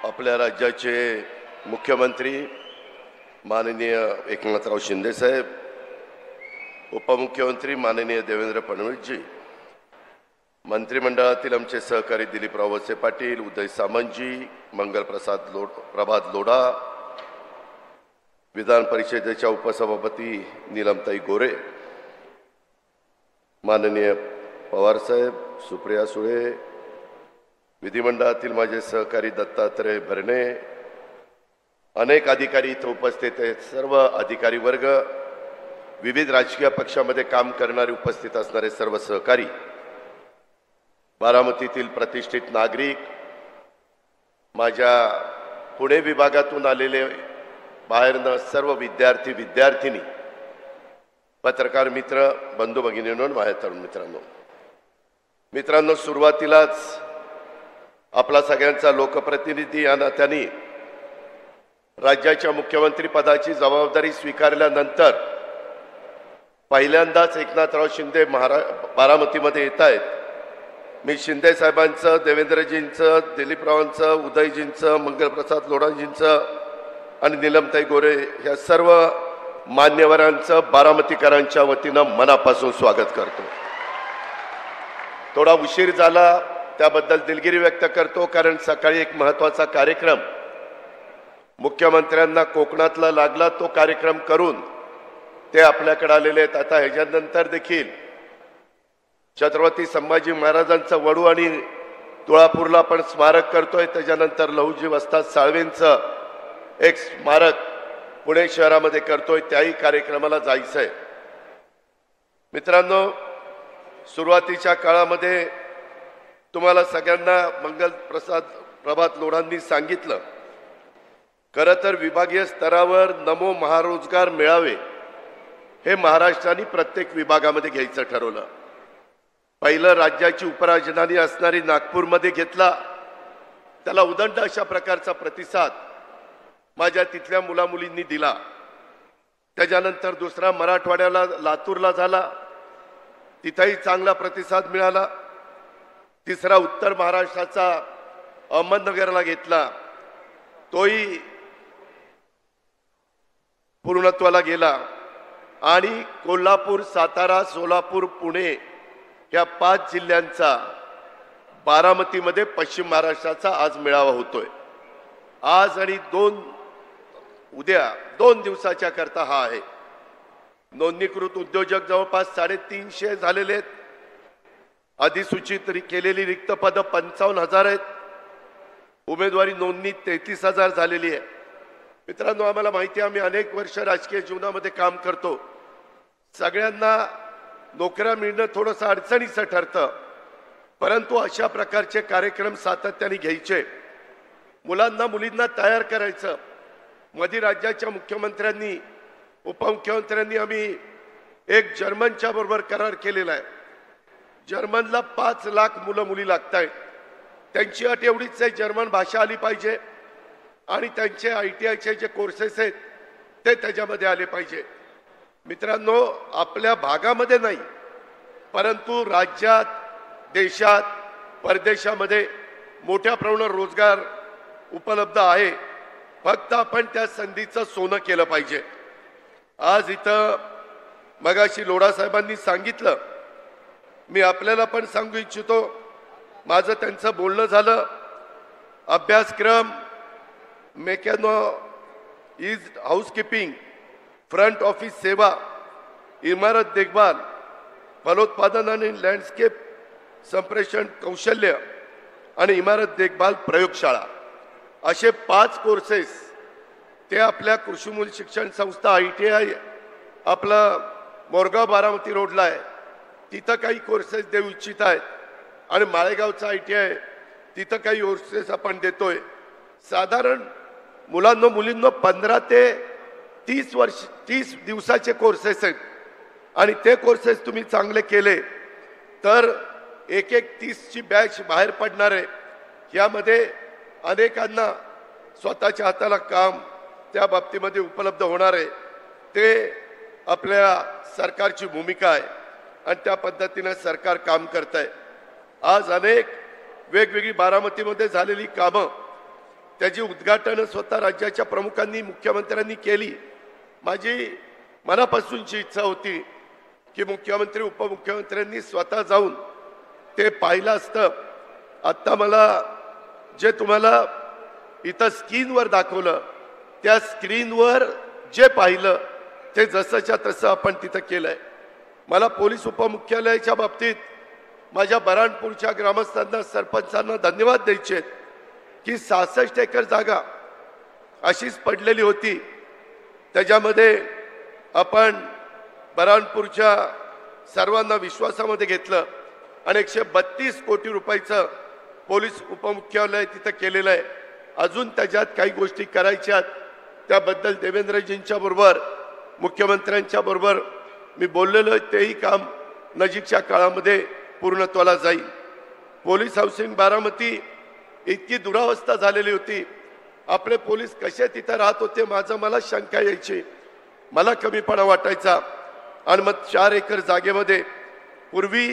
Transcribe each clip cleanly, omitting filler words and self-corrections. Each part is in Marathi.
आपल्या राज्याचे मुख्यमंत्री माननीय एकनाथराव शिंदे साहेब, उपमुख्यमंत्री माननीय देवेंद्र फडणवीस जी, मंत्रिमंडळातील आमचे सहकारी दिलीपराव वळसे पाटील, उदय सामंतजी, प्रभात लोढा, विधान परिषदेच्या उपसभापती नीलमताई गोरे, माननीय पवार साहेब, सुप्रिया सुळे, विधिमंडळातील माझे सहकारी दत्तात्रय भरणे, अनेक अधिकारी इथे उपस्थित आहेत, सर्व अधिकारी वर्ग, विविध राजकीय पक्षामध्ये काम करणारे उपस्थित असणारे सर्व सहकारी, बारामतीतील प्रतिष्ठित नागरिक, माझ्या पुणे विभागातून आलेले बाहेरनं सर्व विद्यार्थी विद्यार्थिनी, पत्रकार मित्र, बंधू भगिनींनो, माझ्या तरुण मित्रांनो, सुरुवातीलाच आपला सगळ्यांचा लोकप्रतिनिधी या नात्याने राज्याच्या मुख्यमंत्री पदाची जबाबदारी स्वीकारल्यानंतर पहिल्यांदाच एकनाथराव शिंदे बारामतीमध्ये येत आहेत. मी शिंदे साहेबांचं, देवेंद्रजींचं, दिलीपरावांचं, उदयजींचं, मंगलप्रसाद लोढाजींचं आणि नीलमताई गोरे या सर्व मान्यवरांचं बारामतीकरांच्या वतीनं मनापासून स्वागत करतो. थोडा उशीर झाला त्याबद्दल दिलगिरी व्यक्त करतो, कारण सकाळी एक महत्त्वाचा कार्यक्रम मुख्यमंत्र्यांना कोकणातला लागला, तो कार्यक्रम करून ते आपल्याकडे आलेले आहेत. आता ह्याच्यानंतर देखील छत्रपती संभाजी महाराजांचं वडू आणि तुळापूरला आपण स्मारक करतोय. त्याच्यानंतर लहुजी वस्ताद साळवेंचं एक स्मारक पुणे शहरामध्ये करतोय, त्याही कार्यक्रमाला जायचंय. मित्रांनो, सुरुवातीच्या काळामध्ये तुम्हाला सगळ्यांना प्रभात लोढांनी सांगितलं, खरं तर विभागीय स्तरावर नमो महारोजगार मेळावे हे महाराष्ट्राने प्रत्येक विभागामध्ये घ्यायचं ठरवलं. पहिलं राज्याची उपराजधानी असणारी नागपूरमध्ये घेतला. त्याला उदंड अशा प्रकारचा प्रतिसाद माझ्या तिथल्या मुलामुलींनी दिला. त्याच्यानंतर दुसरा मराठवाड्याला लातूरला झाला, तिथेही चांगला प्रतिसाद मिळाला. तिसरा उत्तर महाराष्ट्राचा अहमदनगरला घेतला, तोही पूर्णत्वाला गेला. आणि कोल्हापूर, सातारा, सोलापूर, पुणे या 5 जिल्ह्यांचा बारामतीमध्ये पश्चिम महाराष्ट्राचा आज मेळावा होतोय. आज आणि उद्या 2 दिवसाच्या करता हा आहे. नोंदणीकृत उद्योजक जवळपास 350 झालेले आहेत. अधिसूचित केलेली रिक्त पदं 55,000 आहेत. उमेदवारी नोंदणी 33,000 झालेली आहे. मित्रांनो, आम्हाला माहिती आहे, आम्ही अनेक वर्ष राजकीय जीवनामध्ये काम करतो. सगळ्यांना नोकऱ्या मिळणं थोडंसं अडचणीचं ठरतं, परंतु अशा प्रकारचे कार्यक्रम सातत्याने घ्यायचे, मुलांना मुलींना तयार करायचं. मध्ये राज्याच्या मुख्यमंत्र्यांनी, उपमुख्यमंत्र्यांनी आम्ही एक जर्मनच्या बरोबर करार केलेला आहे. जर्मनला 5 लाख मुलं मुली लागत आहेत. त्यांची अट एवढीच आहे, जर्मन भाषा आली पाहिजे आणि त्यांचे ITIचे जे कोर्सेस आहेत ते त्याच्यामध्ये आले पाहिजे. मित्रांनो, आपल्या भागामध्ये नाही, परंतु राज्यात, देशात, परदेशामध्ये मोठ्या प्रमाणावर रोजगार उपलब्ध आहे. फक्त आपण त्या संधीचं सोनं केलं पाहिजे. आज इथं मगाशी लोढा साहेबांनी सांगितलं, मी आपल्याला पण सांगू इच्छितो, माझं त्यांचं बोलणं झालं. अभ्यासक्रम, mechano is housekeeping, front office सेवा, इमारत देखभाल, फलोत्पादन आणि लँडस्केप संप्रेषण कौशल्य आणि इमारत देखभाल प्रयोगशाळा, असे 5 कोर्सेस ते आपल्या कृषीमूल शिक्षण संस्था ITI आपलं मोरगाव बारामती रोडला आहे, तिथं काही कोर्सेस देऊ इच्छित आहेत. आणि माळेगावचा ITI, तिथं काही कोर्सेस आपण देतोय. साधारण मुलांनो मुलींनो 15 ते 30 दिवसाचे कोर्सेस आहेत. आणि ते कोर्सेस तुम्ही चांगले केले तर एक 30ची बॅच बाहेर पडणार आहे. यामध्ये अनेकांना स्वतःच्या हाताला काम त्या बाबतीमध्ये उपलब्ध होणार आहे. ते आपल्या सरकारची भूमिका आहे आणि त्या पद्धतीने सरकार काम करत आहे. आज अनेक वेगवेगळी बारामतीमध्ये झालेली कामं त्याची उद्घाटन स्वतः राज्याच्या प्रमुखांनी मुख्यमंत्र्यांनी केली। माझी मनापासूनची इच्छा होती की मुख्यमंत्री उपमुख्यमंत्र्यांनी स्वतः जाऊन ते पाहिलं असतं। आता मला जे तुम्हाला इथं स्क्रीनवर दाखवलं त्या स्क्रीनवर जे पाहिलं ते जसंच्या तसं आपण तिथं केलंय। मला पोलीस उपमुख्यालयाच्या बाबतीत माझ्या बऱ्हाणपूरच्या ग्रामस्थांना सरपंचांना धन्यवाद द्यायचे की 66 एकर जागा अशीच पडलेली होती, त्याच्यामध्ये आपण बऱ्हाणपूरच्या सर्वांना विश्वासामध्ये घेतलं आणि 132 कोटी रुपयाचं पोलीस उपमुख्यालय तिथं केलेलं आहे। अजून त्याच्यात काही गोष्टी करायच्यात, त्याबद्दल देवेंद्रजींच्या बरोबर मुख्यमंत्र्यांच्या बरोबर मी बोललेलो, तेही काम नजीकच्या काळामध्ये पूर्णत्वाला जाईल। पोलीस हाऊसिंग बारामती इतकी दुरावस्था झालेली होती, आपले पोलीस कसे तिथं राहत होते मला शंका यायची, मला कमीपणा वाटायचा। आणि मग 4 एकर जागेमध्ये पूर्वी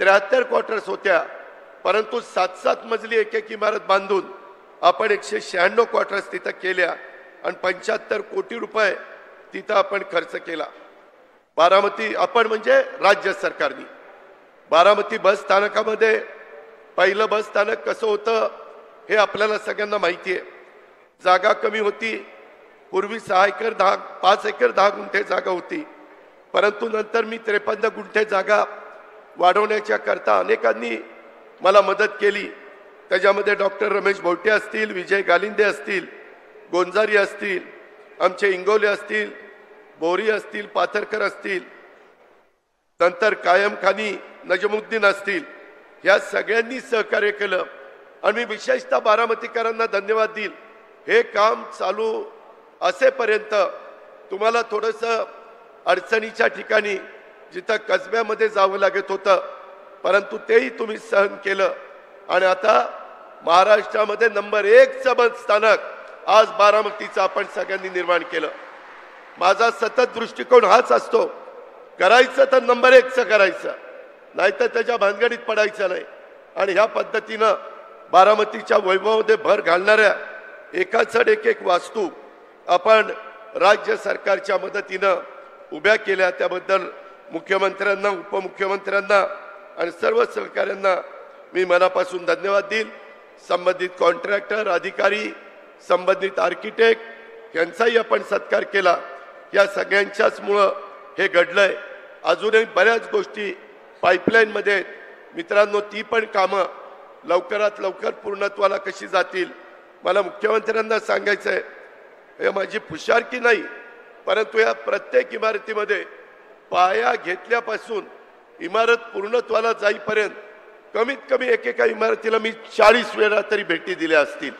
73 क्वार्टर्स होत्या, परंतु 7-7 मजली एक इमारत बांधून आपण 196 क्वार्टर्स तिथं केल्या आणि 75 कोटी रुपये तिथं आपण खर्च केला। बारामती आपण म्हणजे राज्य सरकारने बारामती बस स्थानकामध्ये पहिलं बस स्थानक कसं होतं हे आपल्याला सगळ्यांना माहिती आहे। जागा कमी होती, पूर्वी 5 एकर 10 गुंठे जागा होती, परंतु नंतर मी 53 गुंठे जागा वाढवण्याच्या करता अनेकांनी मला मदत केली। त्याच्यामध्ये डॉक्टर रमेश भोटे असतील, विजय गालिंदे असतील, गोंजारी असतील, आमचे इंगोले असतील, बोरी असतील, पाथरकर असतील, नंतर कायम खानी नजमुद्दीन असतील, या सगळ्यांनी सहकार्य केलं आणि मी विशेषतः बारामतीकरांना धन्यवाद देईल। हे काम चालू असेपर्यंत तुम्हाला थोडंसं अडचणीच्या ठिकाणी जिथं कसब्यामध्ये जावं लागत होतं, परंतु तेही तुम्ही सहन केलं आणि आता महाराष्ट्रामध्ये नंबर 1चं बस स्थानक आज बारामतीचं आपण सगळ्यांनी निर्माण केलं। माझा सतत दृष्टिकोन हाच असतो, करायचं तर नंबर 1चं करायचं, नाहीतर त्याच्या भानगडीत पडायचं नाही। आणि ह्या पद्धतीनं बारामतीच्या वैभवामध्ये भर घालणाऱ्या एकाचड एक वास्तू आपण राज्य सरकारच्या मदतीनं उभ्या केल्या, त्याबद्दल मुख्यमंत्र्यांना उपमुख्यमंत्र्यांना आणि सर्व सहकाऱ्यांना मी मनापासून धन्यवाद देईल। संबंधित कॉन्ट्रॅक्टर अधिकारी, संबंधित आर्किटेक्ट यांचाही आपण सत्कार केला। या सगळ्यांच्याच मुळे हे घडलंय। अजूनही बऱ्याच गोष्टी पाईपलाईन मध्ये आहेत मित्रांनो, ती पण कामं लवकरात लवकर पूर्णत्वाला कशी जातील मला मुख्यमंत्र्यांना सांगायचं आहे। हे माझी फुशारकी नाही, परंतु या प्रत्येक इमारतीमध्ये पाया घेतल्यापासून इमारत पूर्णत्वाला जाईपर्यंत कमीत कमी एकेका इमारतीला मी 40 वेळा तरी भेटी दिल्या असतील।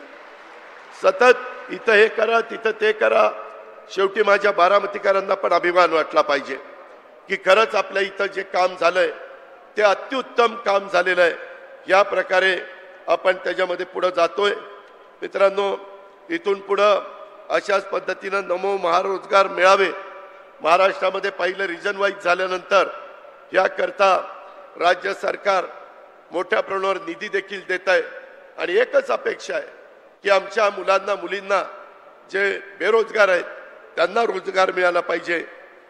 सतत इथं हे करा तिथं ते करा, शेवटी माझ्या बारामतीकरांना पण अभिमान वाटला पाहिजे की खरंच आपल्या इथं जे काम झालंय ते अत्युत्तम काम झालेलं आहे। या प्रकारे आपण त्याच्यामध्ये पुढे जातोय। मित्रांनो, इथून पुढं अशाच पद्धतीनं नमो महारोजगार मेळावे महाराष्ट्रामध्ये पहिलं रिजन वाईज झाल्यानंतर याकरता राज्य सरकार मोठ्या प्रमाणावर निधी देखील देत आहे आणि एकच अपेक्षा आहे की आमच्या मुलांना मुलींना जे बेरोजगार आहेत त्यांना रोजगार मिळाला पाहिजे,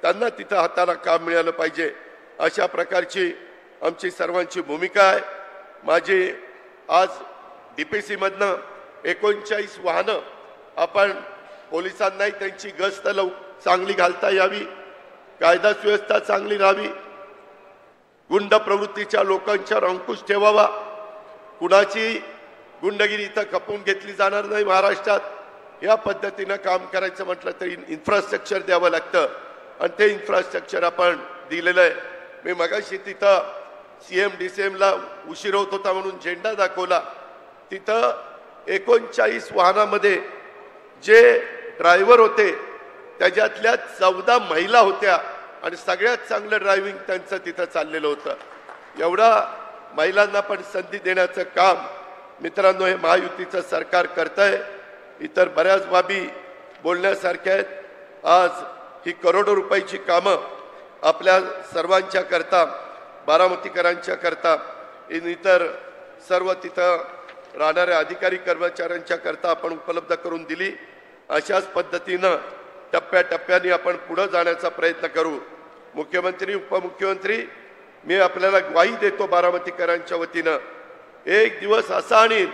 त्यांना तिथं हाताला काम मिळालं पाहिजे। अशा प्रकारची आमची सर्वांची भूमिका आहे। माझी आज डीपीसी मधनं 39 वाहनं आपण पोलिसांनाही त्यांची गस्त चांगली घालता यावी, कायदा सुव्यवस्था चांगली राहावी, गुंड प्रवृत्तीच्या लोकांच्यावर अंकुश ठेवावा, कुणाची गुंडगिरी इथं खपवून घेतली जाणार नाही महाराष्ट्रात। या पद्धतीनं काम करायचं म्हटलं तरी इन्फ्रास्ट्रक्चर द्यावं लागतं आणि ते इन्फ्रास्ट्रक्चर आपण दिलेलं आहे। मी मगाशी तिथं CM-DCMला उशीर होत होता म्हणून झेंडा दाखवला, तिथं 39 वाहनामध्ये जे ड्रायव्हर होते त्याच्यातल्या 14 महिला होत्या आणि सगळ्यात चांगलं ड्रायव्हिंग त्यांचं तिथं चाललेलं होतं। एवढा महिलांना पण संधी देण्याचं काम मित्रांनो हे महायुतीचं सरकार करतंय। इतर बऱ्याच बाबी बोलण्यासारख्या आहेत। आज ही करोडो रुपयाची कामं आपल्या सर्वांच्या करता, बारामतीकरांच्या करता, इतर सर्व तिथं राहणाऱ्या अधिकारी कर्मचाऱ्यांच्या करता आपण उपलब्ध करून दिली. अशाच पद्धतीनं टप्प्याटप्प्याने आपण पुढे जाण्याचा प्रयत्न करू. मुख्यमंत्री उपमुख्यमंत्री मी आपल्याला ग्वाही देतो बारामतीकरांच्या वतीनं, एक दिवस असा आणीन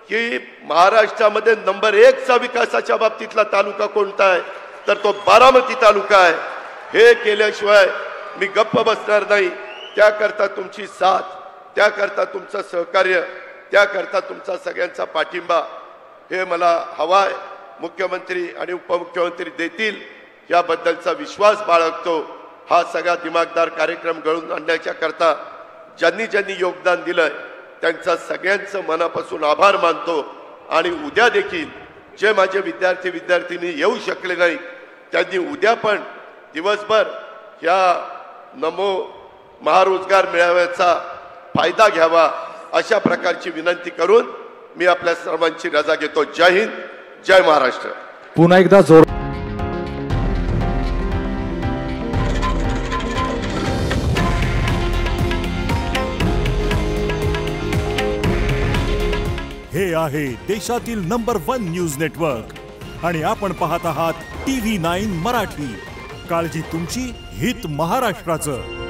की महाराष्ट्रामध्ये नंबर 1 चा विकासाच्या बाबतीतला तालुका कोणता आहे तर तो बारामती तालुका आहे. हे केल्याशिवाय मी गप्प बसणार नाही. त्याकरता तुमची साथ, त्याकरता तुमचं सहकार्य, त्याकरता तुमचा सगळ्यांचा पाठिंबा हे मला हवा आहे. मुख्यमंत्री आणि उपमुख्यमंत्री देतील याबद्दलचा विश्वास बाळगतो. हा सगळा दिमागदार कार्यक्रम घडवून आणण्याच्या करता ज्यांनी ज्यांनी योगदान दिलंय त्यांचा सगळ्यांचं मनापासून आभार मानतो. आणि उद्या देखील जे माझे विद्यार्थी येऊ शकले नाही त्यांनी उद्या पण दिवसभर या नमो महारोजगार मेळाव्याचा फायदा घ्यावा अशा प्रकारची विनंती करून मी आपल्या सर्वांची रजा घेतो. जय हिंद, जय महाराष्ट्र. पुन्हा एकदा जोर. हे आहे देशातील नंबर 1 न्यूज नेटवर्क आणि आपण पाहत आहात TV9 मराठी. काळजी तुमची, हित महाराष्ट्राचं.